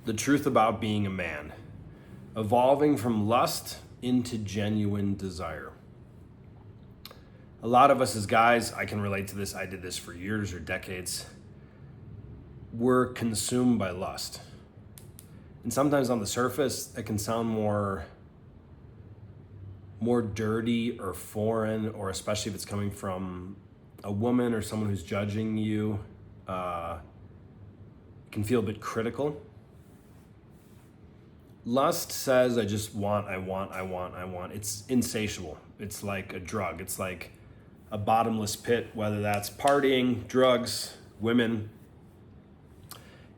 The truth about being a man, evolving from lust into genuine desire. A lot of us as guys, I can relate to this, I did this for years or decades, we're consumed by lust. And sometimes on the surface, it can sound more dirty or foreign, or especially if it's coming from a woman or someone who's judging you, it can feel a bit critical. Lust says, I just want, I want. It's insatiable. It's like a drug. It's like a bottomless pit, whether that's partying, drugs, women.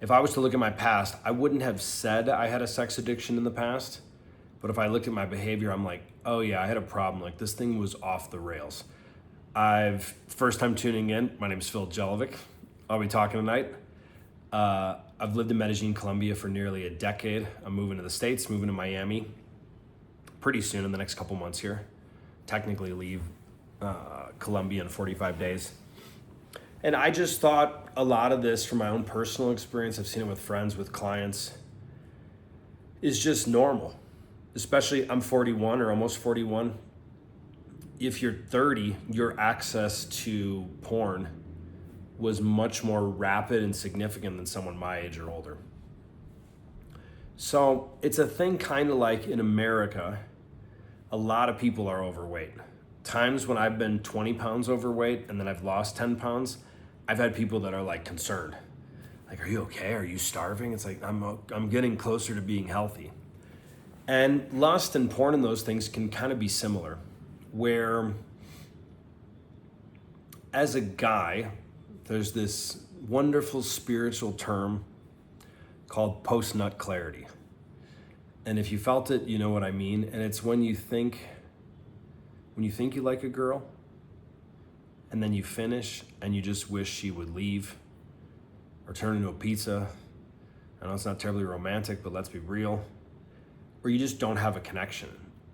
If I was to look at my past, I wouldn't have said I had a sex addiction in the past, but if I looked at my behavior, I'm like, oh yeah, I had a problem. Like this thing was off the rails. First time tuning in, my name is Phil Jelovic. I'll be talking tonight. I've lived in Medellin, Colombia for nearly a decade. I'm moving to the States, moving to Miami pretty soon in the next couple months here. Technically leave Colombia in 45 days. And I just thought a lot of this from my own personal experience, I've seen it with friends, with clients, is just normal. Especially I'm 41 or almost 41. If you're 30, your access to porn was much more rapid and significant than someone my age or older. So it's a thing kind of like in America, a lot of people are overweight. Times when I've been 20 pounds overweight and then I've lost 10 pounds, I've had people that are like concerned. Like, are you okay? Are you starving? It's like, I'm getting closer to being healthy. And lust and porn and those things can kind of be similar, where as a guy, there's this wonderful spiritual term called post-nut clarity. And if you felt it, you know what I mean. And it's when you think you like a girl, and then you finish and you just wish she would leave or turn into a pizza. I know it's not terribly romantic, but let's be real. Or you just don't have a connection.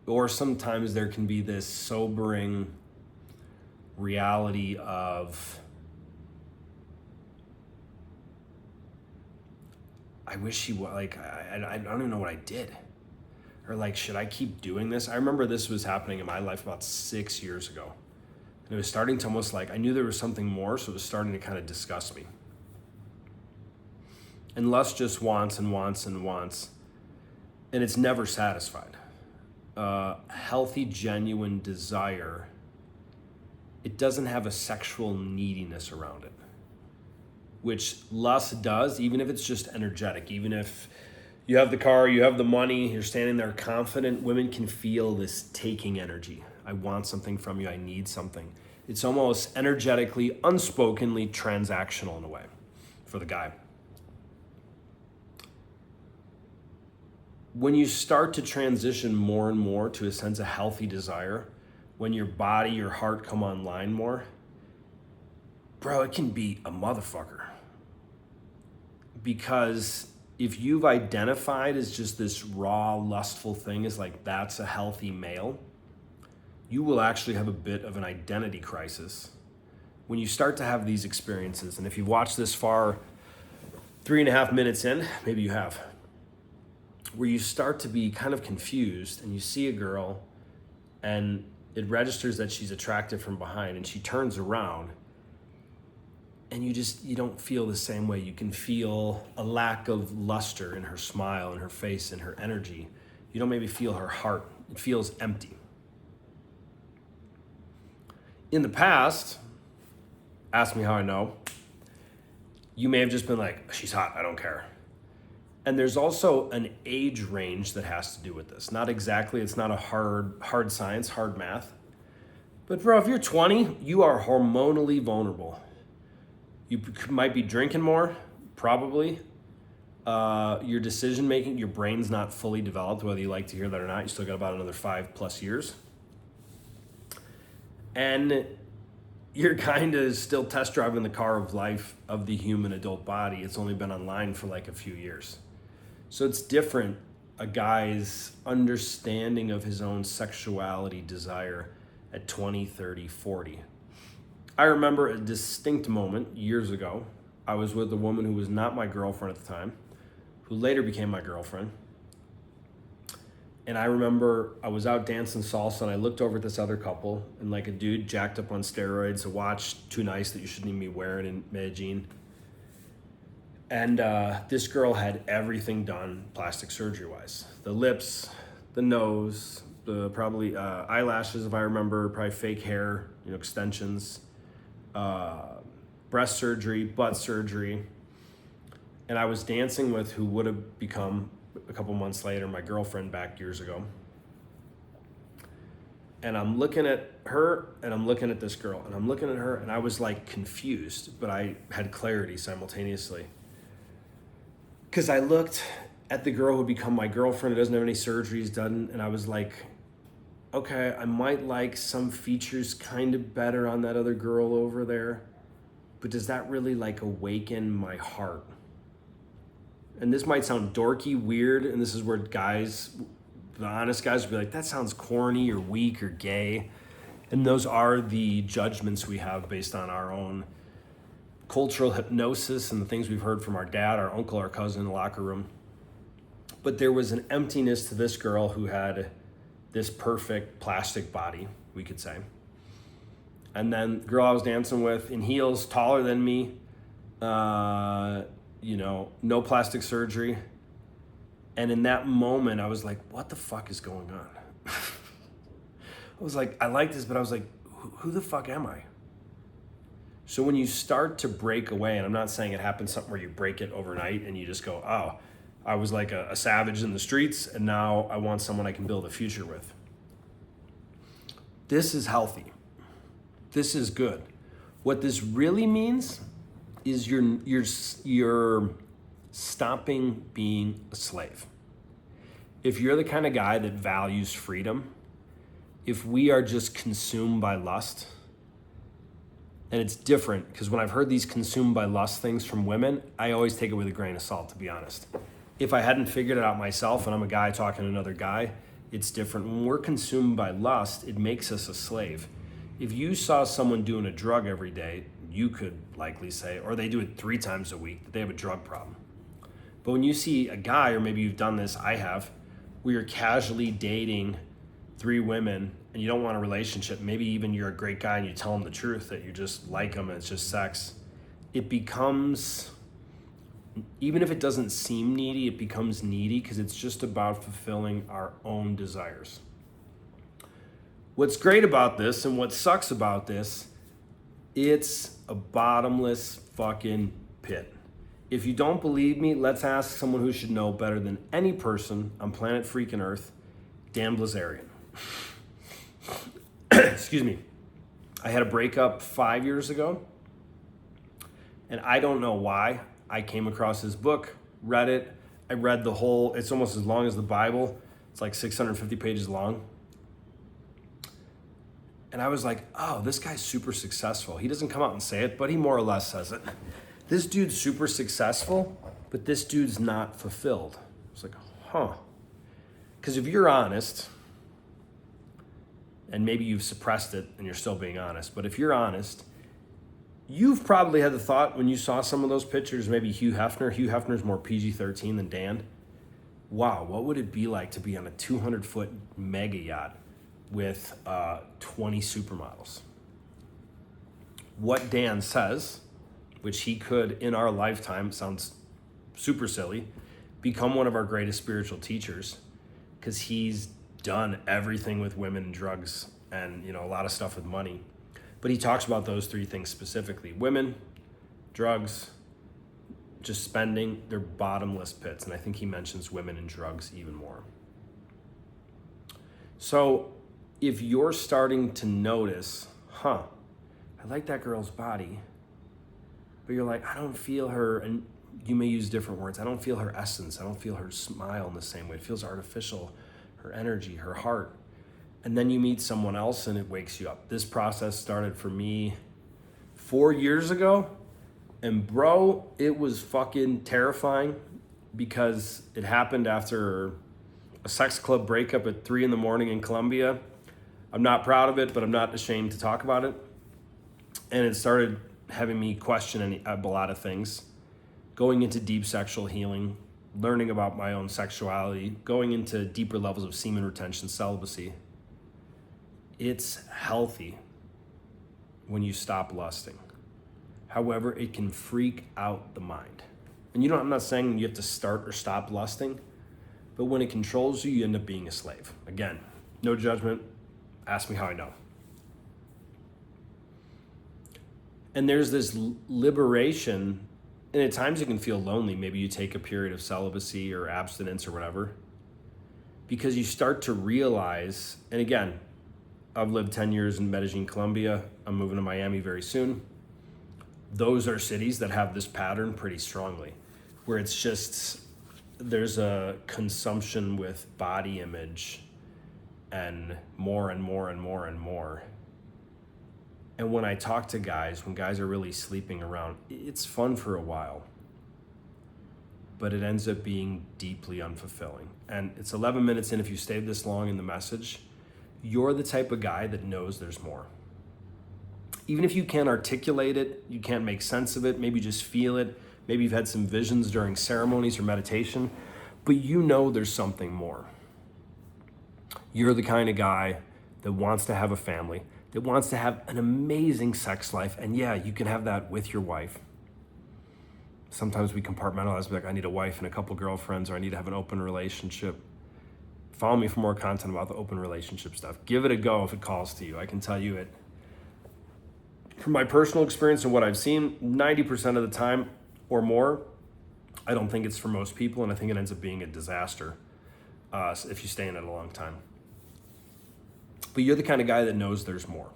Or sometimes there can be this sobering reality of, I wish she was, like, I don't even know what I did. Or like, should I keep doing this? I remember this was happening in my life about 6 years ago. And it was starting to almost like, I knew there was something more, so it was starting to kind of disgust me. And lust just wants and wants and wants, and it's never satisfied. Healthy, genuine desire, it doesn't have a sexual neediness around it, which lust does, even if it's just energetic. Even if you have the car, you have the money, you're standing there confident, women can feel this taking energy. I want something from you, I need something. It's almost energetically, unspokenly transactional in a way for the guy. When you start to transition more and more to a sense of healthy desire, when your body, your heart come online more, bro, it can be a motherfucker. Because if you've identified as just this raw, lustful thing as like, that's a healthy male, you will actually have a bit of an identity crisis when you start to have these experiences. And if you've watched this far, 3.5 minutes in, maybe you have, where you start to be kind of confused and you see a girl and it registers that she's attractive from behind and she turns around and you don't feel the same way. You can feel a lack of luster in her smile, in her face, in her energy. You don't maybe feel her heart. It feels empty. In the past, ask me how I know, you may have just been like, she's hot, I don't care. And there's also an age range that has to do with this. Not exactly, it's not a hard science, hard math. But bro, if you're 20, you are hormonally vulnerable. You might be drinking more, probably. Your decision making, your brain's not fully developed, whether you like to hear that or not. You still got about another 5+ years. And you're kind of still test driving the car of life of the human adult body. It's only been online for like a few years. So it's different, a guy's understanding of his own sexuality, desire at 20, 30, 40. I remember a distinct moment years ago. I was with a woman who was not my girlfriend at the time, who later became my girlfriend. And I remember I was out dancing salsa and I looked over at this other couple and like a dude jacked up on steroids, a watch too nice that you shouldn't even be wearing in Medellin. And this girl had everything done plastic surgery wise. The lips, the nose, the probably eyelashes, if I remember, probably fake hair, extensions, breast surgery, butt surgery. And I was dancing with who would have become a couple months later my girlfriend back years ago. And I'm looking at her and I'm looking at this girl and I'm looking at her and I was like confused, but I had clarity simultaneously. Because I looked at the girl who would become my girlfriend who doesn't have any surgeries done, and I was like, okay, I might like some features kind of better on that other girl over there, but does that really like awaken my heart? And this might sound dorky, weird, and this is where guys, the honest guys, would be like, that sounds corny or weak or gay. And those are the judgments we have based on our own cultural hypnosis and the things we've heard from our dad, our uncle, our cousin in the locker room. But there was an emptiness to this girl who had this perfect plastic body, we could say. And then the girl I was dancing with in heels, taller than me, no plastic surgery. And in that moment, I was like, what the fuck is going on? I was like, I like this, but I was like, who the fuck am I? So when you start to break away, and I'm not saying it happens something where you break it overnight and you just go, oh, I was like a savage in the streets and now I want someone I can build a future with. This is healthy. This is good. What this really means is you're stopping being a slave. If you're the kind of guy that values freedom, if we are just consumed by lust, and it's different because when I've heard these consumed by lust things from women, I always take it with a grain of salt, to be honest. If I hadn't figured it out myself and I'm a guy talking to another guy, it's different. When we're consumed by lust, it makes us a slave. If you saw someone doing a drug every day, you could likely say, or they do it 3 times a week, that they have a drug problem. But when you see a guy, or maybe you've done this, I have, where you're casually dating 3 women and you don't want a relationship, maybe even you're a great guy and you tell them the truth that you just like them and it's just sex, it becomes, even if it doesn't seem needy, it becomes needy because it's just about fulfilling our own desires. What's great about this and what sucks about this, it's a bottomless fucking pit. If you don't believe me, let's ask someone who should know better than any person on planet freaking Earth, Dan Bilzerian. Excuse me. I had a breakup 5 years ago, and I don't know why. I came across his book, read it. I read the whole, it's almost as long as the Bible. It's like 650 pages long. And I was like, oh, this guy's super successful. He doesn't come out and say it, but he more or less says it. This dude's super successful, but this dude's not fulfilled. I was like, huh. Because if you're honest, and maybe you've suppressed it and you're still being honest, but if you're honest, you've probably had the thought when you saw some of those pictures, maybe Hugh Hefner's more PG-13 than Dan. Wow, what would it be like to be on a 200-foot mega yacht with 20 supermodels? What Dan says, which he could in our lifetime, sounds super silly, become one of our greatest spiritual teachers, because he's done everything with women and drugs and a lot of stuff with money. But he talks about those 3 things specifically: women, drugs, just spending. They're bottomless pits. And I think he mentions women and drugs even more. So if you're starting to notice, I like that girl's body, but you're like, I don't feel her, and you may use different words, I don't feel her essence, I don't feel her smile in the same way, it feels artificial, her energy, her heart. And then you meet someone else and it wakes you up. This process started for me 4 years ago, and bro, it was fucking terrifying because it happened after a sex club breakup at 3 a.m. in Colombia. I'm not proud of it, but I'm not ashamed to talk about it. And it started having me question a lot of things, going into deep sexual healing, learning about my own sexuality, going into deeper levels of semen retention, celibacy. It's healthy when you stop lusting. However, it can freak out the mind. And I'm not saying you have to start or stop lusting, but when it controls you, you end up being a slave. Again, no judgment. Ask me how I know. And there's this liberation, and at times it can feel lonely. Maybe you take a period of celibacy or abstinence or whatever, because you start to realize, and again, I've lived 10 years in Medellin, Colombia. I'm moving to Miami very soon. Those are cities that have this pattern pretty strongly, where it's just, there's a consumption with body image and more and more and more and more. And when I talk to guys, when guys are really sleeping around, it's fun for a while, but it ends up being deeply unfulfilling. And it's 11 minutes in. If you stayed this long in the message, you're the type of guy that knows there's more. Even if you can't articulate it, you can't make sense of it, maybe just feel it, maybe you've had some visions during ceremonies or meditation, but you know there's something more. You're the kind of guy that wants to have a family, that wants to have an amazing sex life, and yeah, you can have that with your wife. Sometimes we compartmentalize, like, I need a wife and a couple girlfriends, or I need to have an open relationship. Follow me for more content about the open relationship stuff. Give it a go if it calls to you. I can tell you it. From my personal experience and what I've seen, 90% of the time or more, I don't think it's for most people, and I think it ends up being a disaster if you stay in it a long time. But you're the kind of guy that knows there's more.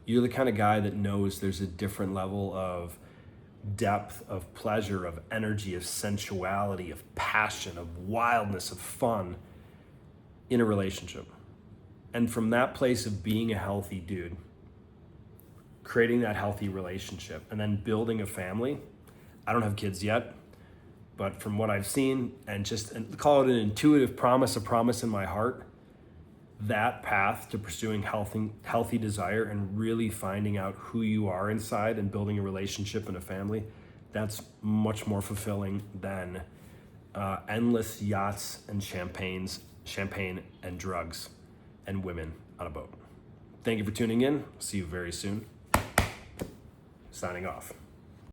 You're the kind of guy that knows there's a different level of depth, of pleasure, of energy, of sensuality, of passion, of wildness, of fun in a relationship. And from that place of being a healthy dude, creating that healthy relationship, and then building a family. I don't have kids yet, but from what I've seen, and call it an intuitive promise, a promise in my heart, that path to pursuing healthy desire and really finding out who you are inside and building a relationship and a family, that's much more fulfilling than endless yachts and champagne and drugs and women on a boat. Thank you for tuning in. See you very soon. Signing off.